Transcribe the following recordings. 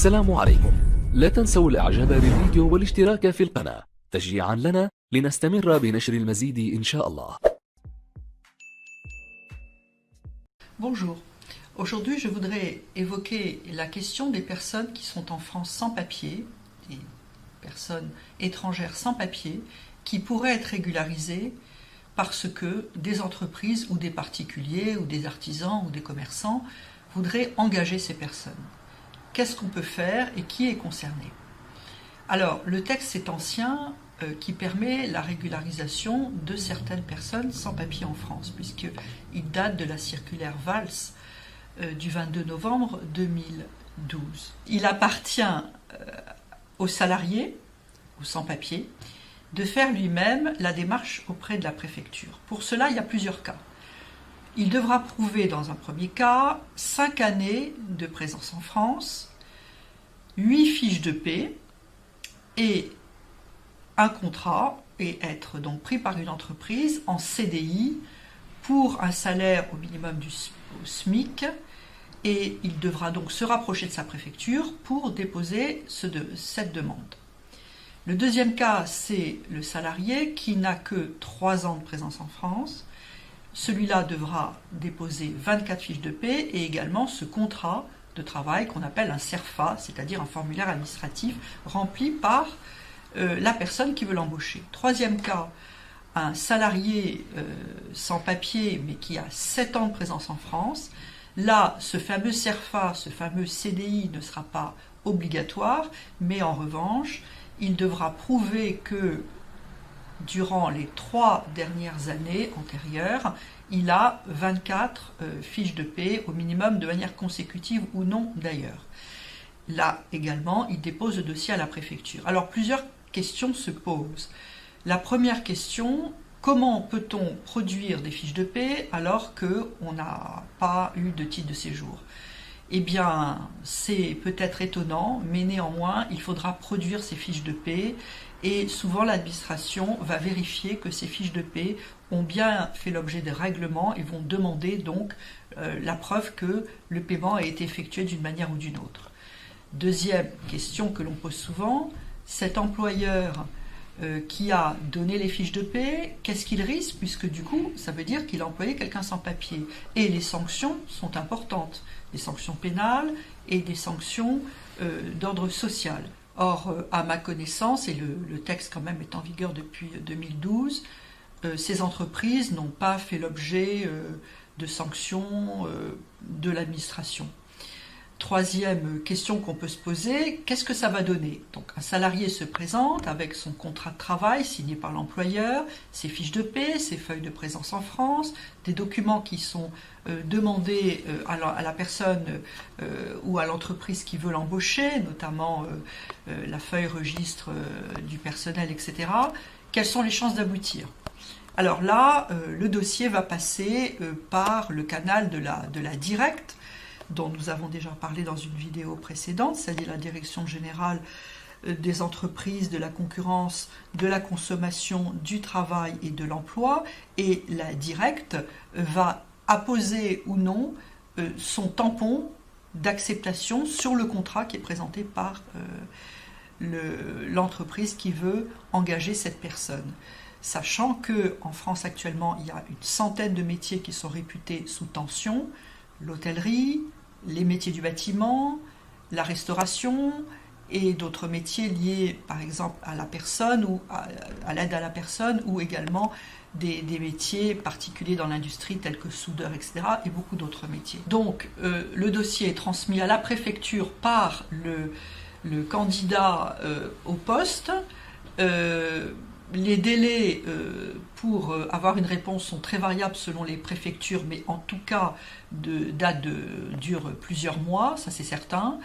السلام عليكم. لا تنسوا الإعجاب بالفيديو والاشتراك في القناة تشجيعا لنا لنستمر بنشر المزيد إن شاء الله. Bonjour. Aujourd'hui, je voudrais évoquer la question des personnes qui sont en France sans papier, des personnes étrangères sans papier, qui pourraient être régularisées parce que des entreprises ou des particuliers ou des artisans ou des commerçants voudraient engager ces personnes. Qu'est-ce qu'on peut faire et qui est concerné? Alors, le texte est ancien qui permet la régularisation de certaines personnes sans papier en France, puisqu'il date de la circulaire Valls du 22 novembre 2012. Il appartient au salarié ou sans papier de faire lui-même la démarche auprès de la préfecture. Pour cela, il y a plusieurs cas. Il devra prouver dans un premier cas 5 années de présence en France, 8 fiches de paie et un contrat et être donc pris par une entreprise en CDI pour un salaire au minimum au SMIC, et il devra donc se rapprocher de sa préfecture pour déposer cette demande. Le deuxième cas, c'est le salarié qui n'a que 3 ans de présence en France. Celui-là devra déposer 24 fiches de paie et également ce contrat de travail qu'on appelle un CERFA, c'est-à-dire un formulaire administratif rempli par la personne qui veut l'embaucher. Troisième cas, un salarié sans papier mais qui a 7 ans de présence en France. Là, ce fameux CERFA, ce fameux CDI ne sera pas obligatoire, mais en revanche, il devra prouver que durant les 3 dernières années antérieures, il a 24 fiches de paie au minimum de manière consécutive ou non d'ailleurs. Là également, il dépose le dossier à la préfecture. Alors plusieurs questions se posent. La première question, comment peut-on produire des fiches de paie alors qu'on n'a pas eu de titre de séjour? Eh bien, c'est peut-être étonnant, mais néanmoins, il faudra produire ces fiches de paie et souvent l'administration va vérifier que ces fiches de paie ont bien fait l'objet des règlements et vont demander donc la preuve que le paiement a été effectué d'une manière ou d'une autre. Deuxième question que l'on pose souvent, cet employeur qui a donné les fiches de paie, qu'est-ce qu'il risque? Puisque du coup, ça veut dire qu'il a employé quelqu'un sans papier. Et les sanctions sont importantes, des sanctions pénales et des sanctions d'ordre social. Or, à ma connaissance, et le texte quand même est en vigueur depuis 2012, ces entreprises n'ont pas fait l'objet de sanctions de l'administration. Troisième question qu'on peut se poser, qu'est-ce que ça va donner? Donc un salarié se présente avec son contrat de travail signé par l'employeur, ses fiches de paie, ses feuilles de présence en France, des documents qui sont demandés à la personne ou à l'entreprise qui veut l'embaucher, notamment la feuille registre du personnel, etc. Quelles sont les chances d'aboutir? Alors là, le dossier va passer par le canal de la directe, dont nous avons déjà parlé dans une vidéo précédente, c'est-à-dire la Direction générale des entreprises, de la concurrence, de la consommation, du travail et de l'emploi, et la directe va apposer ou non son tampon d'acceptation sur le contrat qui est présenté par l'entreprise qui veut engager cette personne. Sachant qu'en France actuellement, il y a une centaine de métiers qui sont réputés sous tension, l'hôtellerie, les métiers du bâtiment, la restauration et d'autres métiers liés par exemple à la personne ou à l'aide à la personne, ou également des métiers particuliers dans l'industrie tels que soudeur, etc. et beaucoup d'autres métiers. Donc le dossier est transmis à la préfecture par le candidat au poste. Les délais pour avoir une réponse sont très variables selon les préfectures, mais en tout cas durent plusieurs mois, ça c'est certain.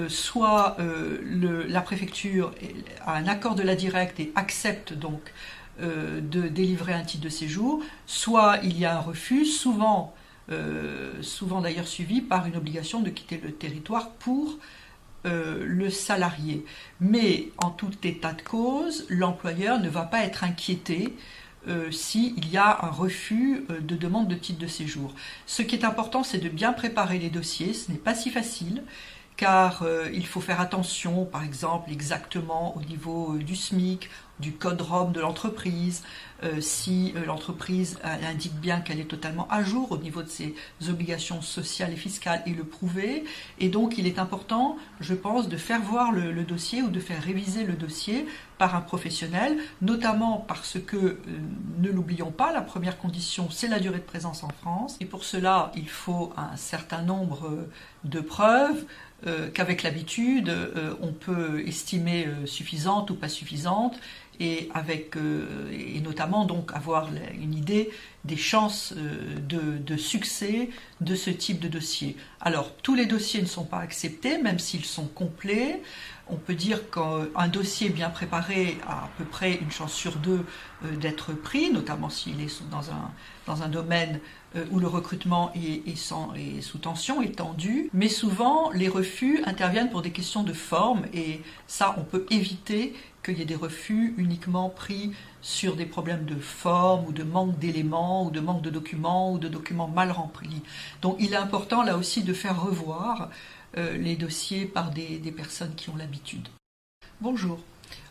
Soit la préfecture a un accord de la directe et accepte donc de délivrer un titre de séjour, soit il y a un refus, souvent d'ailleurs suivi par une obligation de quitter le territoire pour le salarié. Mais en tout état de cause, l'employeur ne va pas être inquiété s'il y a un refus de demande de titre de séjour. Ce qui est important, c'est de bien préparer les dossiers, ce n'est pas si facile, car il faut faire attention, par exemple, exactement au niveau du SMIC, du code ROM de l'entreprise, si l'entreprise indique bien qu'elle est totalement à jour au niveau de ses obligations sociales et fiscales et le prouver. Et donc il est important, je pense, de faire voir le dossier ou de faire réviser le dossier par un professionnel, notamment parce que, ne l'oublions pas, la première condition, c'est la durée de présence en France. Et pour cela, il faut un certain nombre de preuves qu'avec l'habitude, on peut estimer suffisantes ou pas suffisantes, et notamment donc avoir une idée des chances de succès de ce type de dossier. Alors, tous les dossiers ne sont pas acceptés, même s'ils sont complets. On peut dire qu'un dossier bien préparé a à peu près une chance sur deux d'être pris, notamment s'il est dans un domaine où le recrutement est sous tension, est tendu. Mais souvent, les refus interviennent pour des questions de forme, et ça, on peut éviter qu'il y ait des refus uniquement pris sur des problèmes de forme ou de manque d'éléments ou de manque de documents ou de documents mal remplis. Donc il est important là aussi de faire revoir les dossiers par des personnes qui ont l'habitude. Bonjour,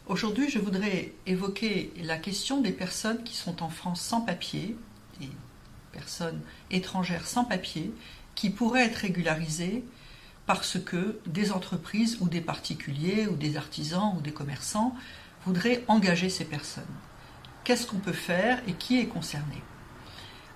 aujourd'hui je voudrais évoquer la question des personnes qui sont en France sans papier, des personnes étrangères sans papier, qui pourraient être régularisées parce que des entreprises ou des particuliers ou des artisans ou des commerçants voudraient engager ces personnes. Qu'est-ce qu'on peut faire et qui est concerné?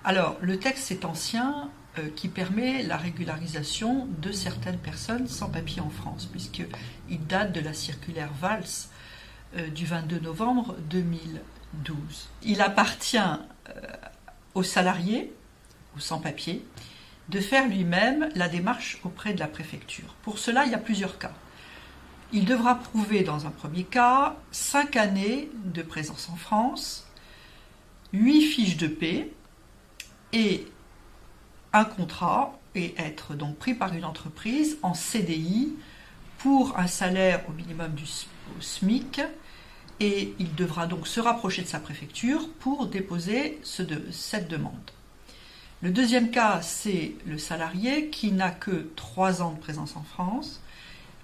Alors, le texte est ancien qui permet la régularisation de certaines personnes sans papier en France, puisqu'il date de la circulaire Valls du 22 novembre 2012. Il appartient aux salariés ou sans papier de faire lui-même la démarche auprès de la préfecture. Pour cela, il y a plusieurs cas. Il devra prouver dans un premier cas 5 années de présence en France, 8 fiches de paie et un contrat, et être donc pris par une entreprise en CDI pour un salaire au minimum au SMIC, et il devra donc se rapprocher de sa préfecture pour déposer cette demande. Le deuxième cas, c'est le salarié qui n'a que 3 ans de présence en France.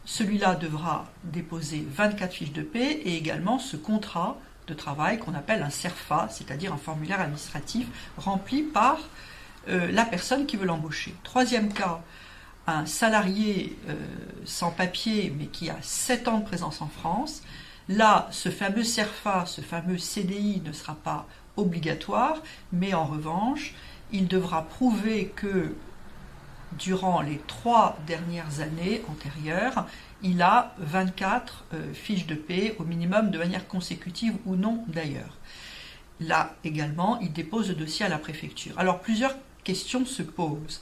Celui-là devra déposer 24 fiches de paie et également ce contrat de travail qu'on appelle un CERFA, c'est-à-dire un formulaire administratif rempli par la personne qui veut l'embaucher. Troisième cas, un salarié sans papier mais qui a 7 ans de présence en France. Là, ce fameux CERFA, ce fameux CDI ne sera pas obligatoire, mais en revanche, il devra prouver que durant les 3 dernières années antérieures, il a 24 fiches de paie au minimum de manière consécutive ou non d'ailleurs. Là également, il dépose le dossier à la préfecture. Alors plusieurs questions se posent.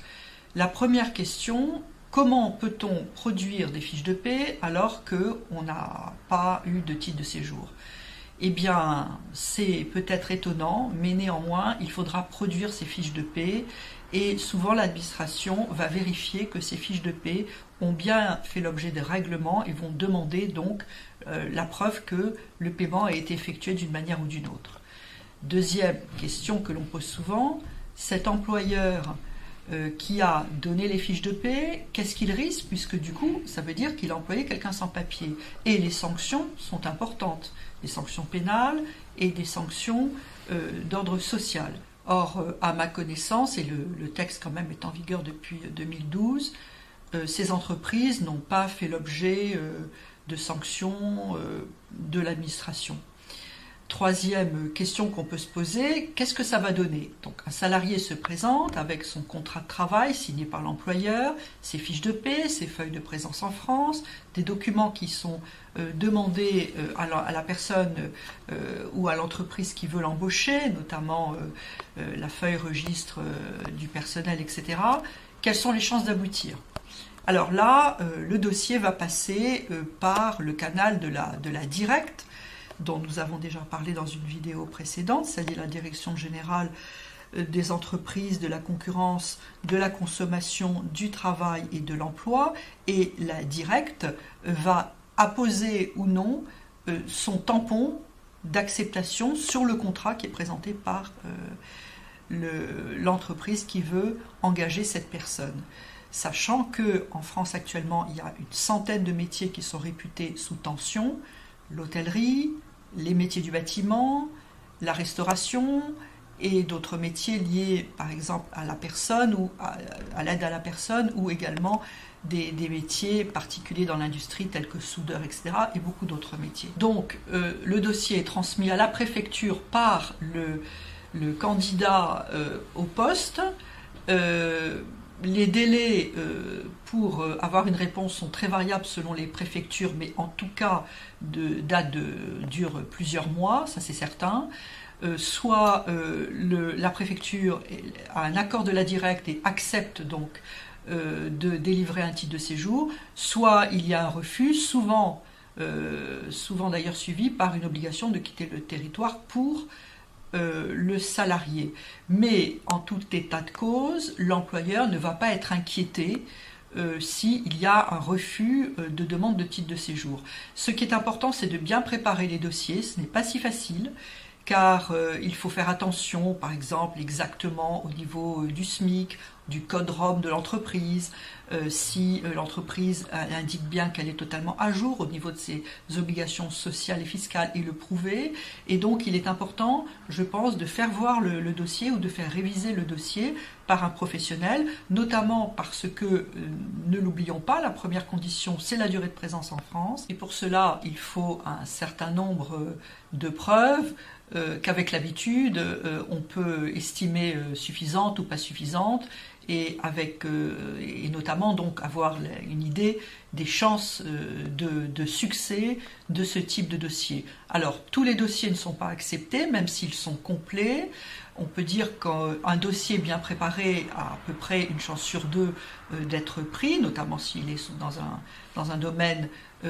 La première question, comment peut-on produire des fiches de paie alors qu'on n'a pas eu de titre de séjour? Eh bien, c'est peut-être étonnant, mais néanmoins, il faudra produire ces fiches de paie et souvent l'administration va vérifier que ces fiches de paie ont bien fait l'objet de règlements et vont demander donc la preuve que le paiement a été effectué d'une manière ou d'une autre. Deuxième question que l'on pose souvent, cet employeur qui a donné les fiches de paie, qu'est-ce qu'il risque? Puisque du coup, ça veut dire qu'il a employé quelqu'un sans papier. Et les sanctions sont importantes, des sanctions pénales et des sanctions d'ordre social. Or, à ma connaissance, et le texte quand même est en vigueur depuis 2012, ces entreprises n'ont pas fait l'objet de sanctions de l'administration. Troisième question qu'on peut se poser, qu'est-ce que ça va donner? Donc un salarié se présente avec son contrat de travail signé par l'employeur, ses fiches de paie, ses feuilles de présence en France, des documents qui sont demandés à la personne ou à l'entreprise qui veut l'embaucher, notamment la feuille registre du personnel, etc. Quelles sont les chances d'aboutir? Alors là, le dossier va passer par le canal de la directe, dont nous avons déjà parlé dans une vidéo précédente, c'est-à-dire la Direction générale des entreprises, de la concurrence, de la consommation, du travail et de l'emploi, et la directe va apposer ou non son tampon d'acceptation sur le contrat qui est présenté par l'entreprise qui veut engager cette personne. sachant qu'en France actuellement, il y a une centaine de métiers qui sont réputés sous tension, l'hôtellerie, les métiers du bâtiment, la restauration et d'autres métiers liés par exemple à la personne ou à l'aide à la personne, ou également des métiers particuliers dans l'industrie tels que soudeur, etc. et beaucoup d'autres métiers. Donc le dossier est transmis à la préfecture par le candidat au poste. Les délais pour avoir une réponse sont très variables selon les préfectures, mais en tout cas durent plusieurs mois, ça c'est certain. Soit la préfecture a un accord de la directe et accepte donc de délivrer un titre de séjour, soit il y a un refus, souvent d'ailleurs suivi par une obligation de quitter le territoire pour le salarié. Mais en tout état de cause, l'employeur ne va pas être inquiété s'il y a un refus de demande de titre de séjour. Ce qui est important, c'est de bien préparer les dossiers. Ce n'est pas si facile, car il faut faire attention, par exemple, exactement au niveau du SMIC, du code ROM de l'entreprise, si l'entreprise indique bien qu'elle est totalement à jour au niveau de ses obligations sociales et fiscales, et le prouver. Et donc il est important, je pense, de faire voir le dossier ou de faire réviser le dossier par un professionnel, notamment parce que, ne l'oublions pas, la première condition, c'est la durée de présence en France. Et pour cela, il faut un certain nombre de preuves qu'avec l'habitude, on peut estimer suffisantes ou pas suffisantes, et notamment donc avoir une idée des chances de succès de ce type de dossier. Alors, tous les dossiers ne sont pas acceptés, même s'ils sont complets. On peut dire qu'un dossier bien préparé a à peu près une chance sur deux d'être pris, notamment s'il est dans un domaine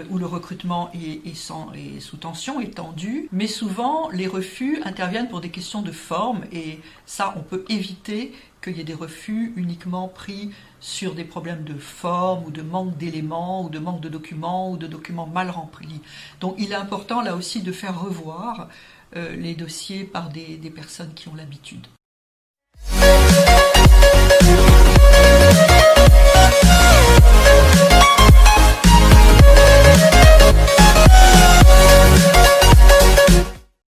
où le recrutement est sous tension, est tendu. Mais souvent, les refus interviennent pour des questions de forme, et ça, on peut éviter qu'il y ait des refus uniquement pris sur des problèmes de forme ou de manque d'éléments ou de manque de documents ou de documents mal remplis. Donc il est important là aussi de faire revoir les dossiers par des personnes qui ont l'habitude.